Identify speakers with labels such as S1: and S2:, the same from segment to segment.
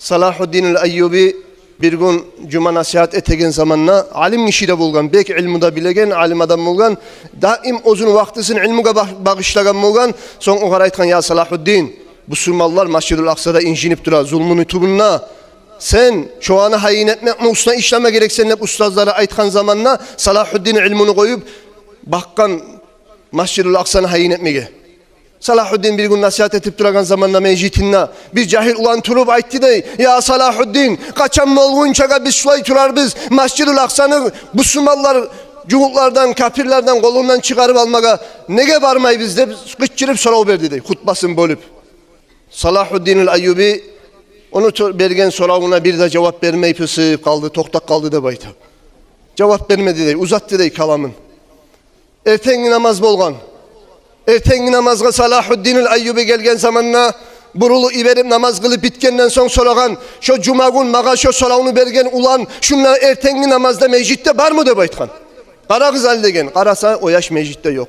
S1: Salahuddin el-Ayyubi bir gün cuma nasihat etegen zamanna alim kişide bulgan, bek ilmuda bilegen alim adam bulgan, daim uzun vaktisin ilmuga bağışlagan bulgan. Son o aytkan, ya Salahuddin, bu Sürmallar Masjid-ül Aksa'da incinip dura, zulmün ütubunna. Sen şu anı hayin etmek mi, usna işleme gerek, sen hep ustazlara aytkan zamanna Salahuddin ilmini koyup bakkan Masjid-ül Aksa'nı hayin etmeye. Salahuddin bir gün nasihat etip duragan zamanla meclitinna bir cahil ulan turup aytti dey, ya Salahuddin, kaçan mı olgunçaga biz şulay turarbiz, Masjid-ül Aksa'nı bu Müslümanlar cuhuklardan, kafirlerden kolundan çıkarıp almaga nege varmay bizde, kıççırıp sorav verdi dey, hutbasını bölüp. Salahuddin el-Ayyubi onu bergen soravuna bir de cevap vermeyip ısıp kaldı, toktak kaldı da bayta. Cevap vermedi dey, uzattı dey kalamın. Ertengi namaz bolgan. Ertengi namazga Salahuddin el-Ayyubi gelgen zamanna burulu iverip namaz kılıp bitkenden son soragan, şu cuma gün maga şu soravunu bergen ulan şunlar ertengi namazda meclitte var mı de baytkan. Kara kızal degen, karasa o yaş meclitte yok.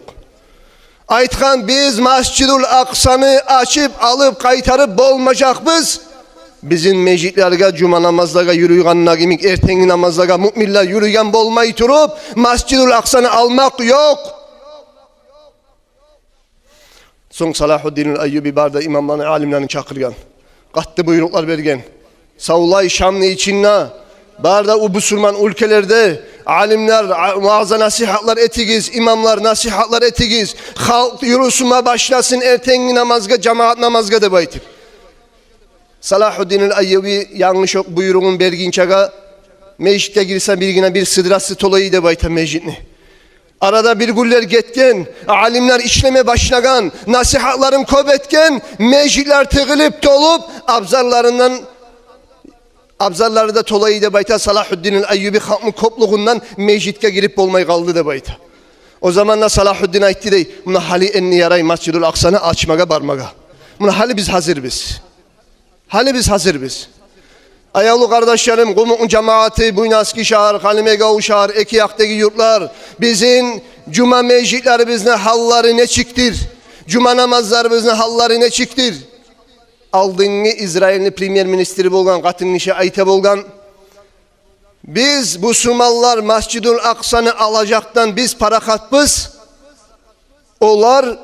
S1: Aytkan, biz Masjid-ül Aksa'nı açıp alıp kaytarıp bolmayacakbız. Bizim mecitlerge cuma namazlarga yürüyganına gimik ertengi namazlarga müminler yürüygen bolmay turup Masjid-ül Aksa'nı almak yok. Son Salahuddin el-Ayyubi barda imamlarını, alimlerini çakırgan. Katlı buyruklar bergen. Savulay Şamlı içinna barda u Müslüman ülkelerde alimler vaazı nasihatlar etigiz, imamlar nasihatlar etigiz. Halk yürüsüme başlasın ertengi namazga, cemaat namazga de baytır. Salahuddin el-Ayyubi yanlış buyruğun berginçaga meclitte girse birgine bir sıdrası tolayı de bayta meclitni. Arada bir güller getken, alimler işleme başlagan, nasihatların köbetken, meclisler tıgılıp dolup, abzarları da tolayı da bayta Salahuddin el-Ayyubi halkın kopluğundan meclitte girip olmayı kaldı da bayta. O zaman da Salahuddin aytti dey, buna hali enni yaray Masjid-ül Aksa'nı açmaga barmaga. Buna hali biz hazır biz. Hali biz hazır biz. Ayavlu kardeşlerim, Gumuk'un cemaati, Buynaski şahar, Halimegavu şahar, Ekiyak'taki yurtlar, bizim cuma meclislerimizin halları ne çıktır? Cuma namazlarımızın halları ne çıktır? Aldığını İsrail'in premier ministri bolgan, katın işe ayta bolgan. Biz bu Müslümanlar Masjid-ül Aksa'nı alacaktan biz para katbız. Onlar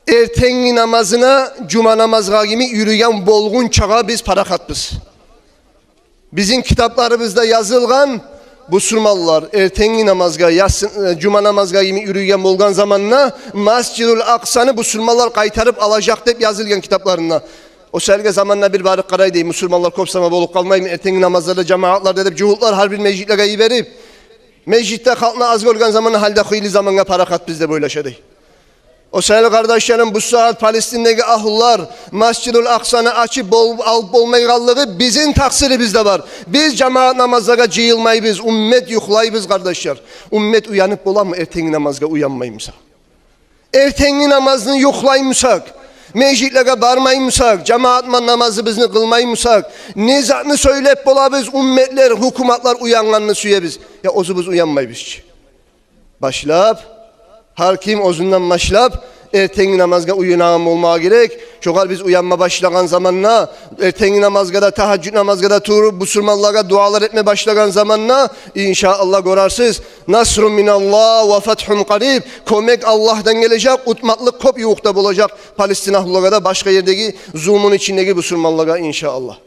S1: ertengi namazına, cuma namazına gibi yürüyen bolgun çağa biz para katbız. Bizim kitaplarımızda yazılgan bu Müslümanlar ertengi namazga, cuma namazga gibi yürüyen bolgan zamanına Masjid-ül Aksa'nı bu Müslümanlar kaytarıp alacak deyip yazılgan kitaplarında. O selge zamanla bir barık karay deyip Müslümanlar kopsama bolup kalmayayım, ertengi namazlarda cemaatlar dedip cuhutlar her bir meclitlere verip meclitte halkına az olgan zamanı halde hıyli zamana para kat bizde böyle şey değil. O sayılı kardeşlerim, bu saat Palestin'deki ahullar Masjid-ül Aksa'nı açıp alıp olmayı kallığı bizim taksiri bizde var. Biz cemaat namazlara cıyılmayız, ümmet yuhlayız kardeşler. Ümmet uyanıp olan mı ertengi namazga uyanmayımsa? Ertengi namazını yuhlayımsak, meclitlere barmayımsak, cemaat namazımızı kılmayımsak, nizatını söyleyip olabız, ümmetler, hukumatlar uyanganını süyebiz. Ya ozubuz uyanmayız. Başlap. Hakim ozundan başlap ertengi namazga uyanağım olmaya gerek. Çoğal biz uyanma başlagan zamanla ertengi namazga da teheccüd namazga da turup Müslümanlara dualar etme başlagan zamanla inşallah görarsız nasrun minallah ve fethun qarib, kömek Allah'tan gelecek, utmaklık kop yuğukta bulacak Palestin ahlulara da başka yerdeki zulmün içindeki Müslümanlara inşallah.